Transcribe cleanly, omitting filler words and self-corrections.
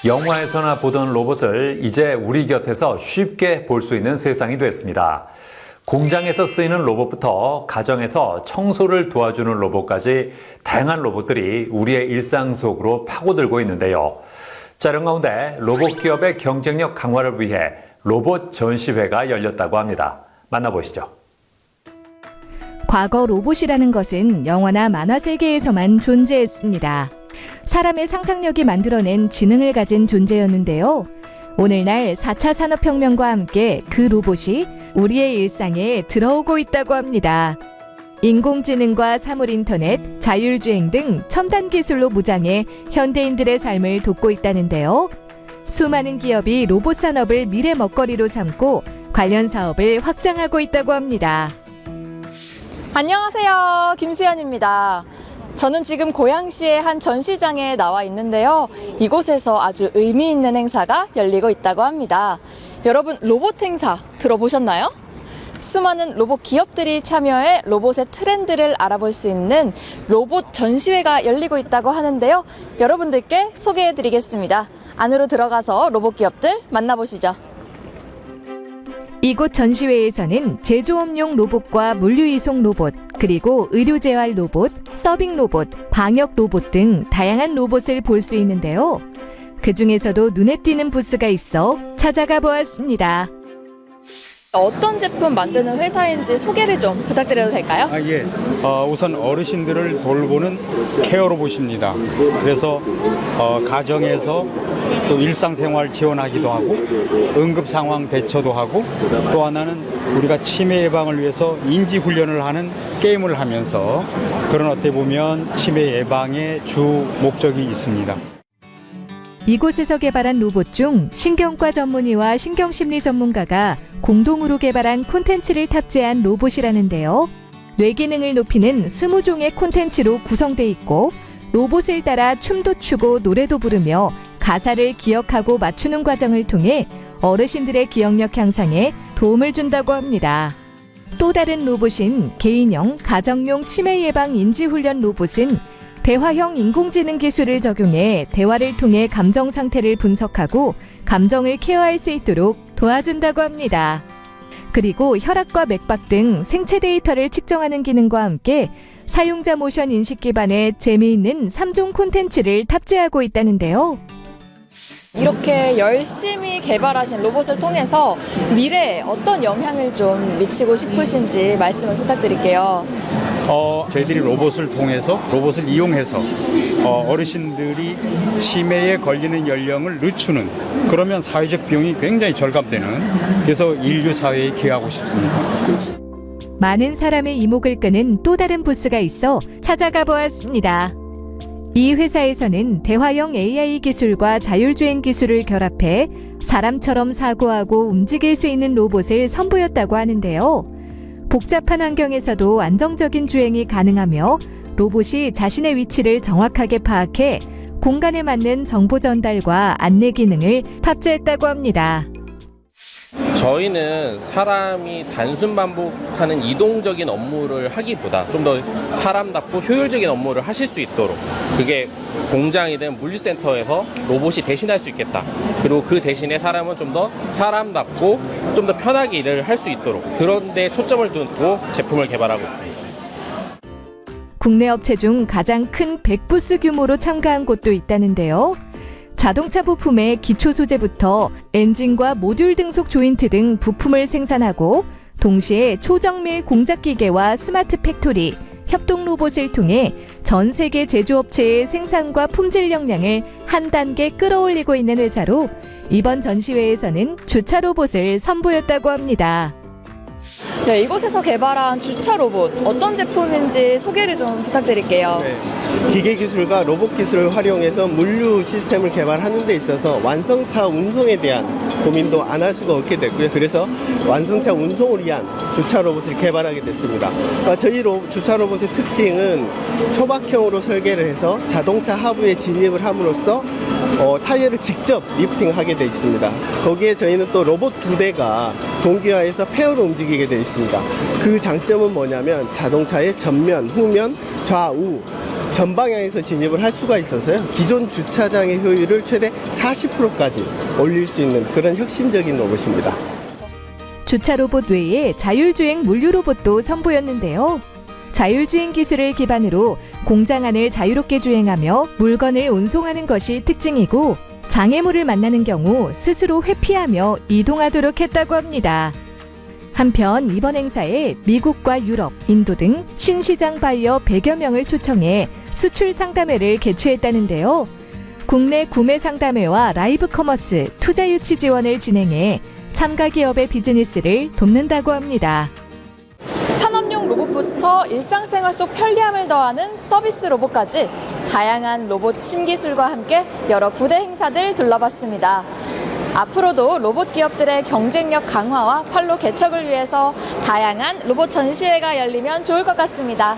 영화에서나 보던 로봇을 이제 우리 곁에서 쉽게 볼 수 있는 세상이 됐습니다. 공장에서 쓰이는 로봇부터 가정에서 청소를 도와주는 로봇까지 다양한 로봇들이 우리의 일상 속으로 파고들고 있는데요. 자, 이런 가운데 로봇 기업의 경쟁력 강화를 위해 로봇 전시회가 열렸다고 합니다. 만나보시죠. 과거 로봇이라는 것은 영화나 만화 세계에서만 존재했습니다. 사람의 상상력이 만들어낸 지능을 가진 존재였는데요. 오늘날 4차 산업혁명과 함께 그 로봇이 우리의 일상에 들어오고 있다고 합니다. 인공지능과 사물인터넷, 자율주행 등 첨단 기술로 무장해 현대인들의 삶을 돕고 있다는데요. 수많은 기업이 로봇 산업을 미래 먹거리로 삼고 관련 사업을 확장하고 있다고 합니다. 안녕하세요. 김수연입니다. 저는 지금 고양시의 한 전시장에 나와 있는데요. 이곳에서 아주 의미 있는 행사가 열리고 있다고 합니다. 여러분, 로봇 행사 들어보셨나요? 수많은 로봇 기업들이 참여해 로봇의 트렌드를 알아볼 수 있는 로봇 전시회가 열리고 있다고 하는데요. 여러분들께 소개해드리겠습니다. 안으로 들어가서 로봇 기업들 만나보시죠. 이곳 전시회에서는 제조업용 로봇과 물류이송 로봇, 그리고 의료재활 로봇, 서빙 로봇, 방역 로봇 등 다양한 로봇을 볼 수 있는데요. 그 중에서도 눈에 띄는 부스가 있어 찾아가 보았습니다. 어떤 제품 만드는 회사인지 소개를 좀 부탁드려도 될까요? 예. 우선 어르신들을 돌보는 케어 로봇입니다. 그래서 가정에서 또 일상생활 지원하기도 하고 응급 상황 대처도 하고 또 하나는 우리가 치매 예방을 위해서 인지 훈련을 하는 게임을 하면서 그런 어떻게 보면 치매 예방의 주 목적이 있습니다. 이곳에서 개발한 로봇 중 신경과 전문의와 신경심리 전문가가 공동으로 개발한 콘텐츠를 탑재한 로봇이라는데요. 뇌 기능을 높이는 20종의 콘텐츠로 구성돼 있고 로봇을 따라 춤도 추고 노래도 부르며 가사를 기억하고 맞추는 과정을 통해 어르신들의 기억력 향상에 도움을 준다고 합니다. 또 다른 로봇인 개인형, 가정용 치매 예방 인지훈련 로봇은 대화형 인공지능 기술을 적용해 대화를 통해 감정 상태를 분석하고 감정을 케어할 수 있도록 도와준다고 합니다. 그리고 혈압과 맥박 등 생체 데이터를 측정하는 기능과 함께 사용자 모션 인식 기반의 재미있는 3종 콘텐츠를 탑재하고 있다는데요. 이렇게 열심히 개발하신 로봇을 통해서 미래에 어떤 영향을 좀 미치고 싶으신지 말씀을 부탁드릴게요. 저희들이 로봇을 통해서 로봇을 이용해서 어르신들이 치매에 걸리는 연령을 늦추는 그러면 사회적 비용이 굉장히 절감되는 그래서 인류 사회에 기여하고 싶습니다. 많은 사람의 이목을 끄는 또 다른 부스가 있어 찾아가 보았습니다. 이 회사에서는 대화형 AI 기술과 자율주행 기술을 결합해 사람처럼 사고하고 움직일 수 있는 로봇을 선보였다고 하는데요. 복잡한 환경에서도 안정적인 주행이 가능하며 로봇이 자신의 위치를 정확하게 파악해 공간에 맞는 정보 전달과 안내 기능을 탑재했다고 합니다. 저희는 사람이 단순 반복하는 이동적인 업무를 하기보다 좀 더 사람답고 효율적인 업무를 하실 수 있도록 그게 공장이든 물류센터에서 로봇이 대신할 수 있겠다. 그리고 그 대신에 사람은 좀 더 사람답고 좀 더 편하게 일을 할 수 있도록 그런 데 초점을 두고 제품을 개발하고 있습니다. 국내 업체 중 가장 큰 100부스 규모로 참가한 곳도 있다는데요. 자동차 부품의 기초 소재부터 엔진과 모듈 등속 조인트 등 부품을 생산하고 동시에 초정밀 공작 기계와 스마트 팩토리, 협동 로봇을 통해 전 세계 제조업체의 생산과 품질 역량을 한 단계 끌어올리고 있는 회사로 이번 전시회에서는 주차 로봇을 선보였다고 합니다. 네, 이곳에서 개발한 주차 로봇 어떤 제품인지 소개를 좀 부탁드릴게요. 네, 기계 기술과 로봇 기술을 활용해서 물류 시스템을 개발하는 데 있어서 완성차 운송에 대한 고민도 안 할 수가 없게 됐고요. 그래서 완성차 운송을 위한 주차 로봇을 개발하게 됐습니다. 저희 주차 로봇의 특징은 초박형으로 설계를 해서 자동차 하부에 진입을 함으로써 타이어를 직접 리프팅하게 되어 있습니다. 거기에 저희는 또 로봇 2대가 동기화해서 페어로 움직이게 되어 있습니다. 그 장점은 뭐냐면 자동차의 전면, 후면, 좌우 전 방향에서 진입을 할 수가 있어서요. 기존 주차장의 효율을 최대 40%까지 올릴 수 있는 그런 혁신적인 로봇입니다. 주차 로봇 외에 자율주행 물류 로봇도 선보였는데요. 자율주행 기술을 기반으로 공장 안을 자유롭게 주행하며 물건을 운송하는 것이 특징이고 장애물을 만나는 경우 스스로 회피하며 이동하도록 했다고 합니다. 한편 이번 행사에 미국과 유럽, 인도 등 신시장 바이어 100여 명을 초청해 수출 상담회를 개최했다는데요. 국내 구매 상담회와 라이브 커머스, 투자 유치 지원을 진행해 참가 기업의 비즈니스를 돕는다고 합니다. 산업용 로봇부터 일상생활 속 편리함을 더하는 서비스 로봇까지 다양한 로봇 신기술과 함께 여러 부대 행사들 둘러봤습니다. 앞으로도 로봇 기업들의 경쟁력 강화와 판로 개척을 위해서 다양한 로봇 전시회가 열리면 좋을 것 같습니다.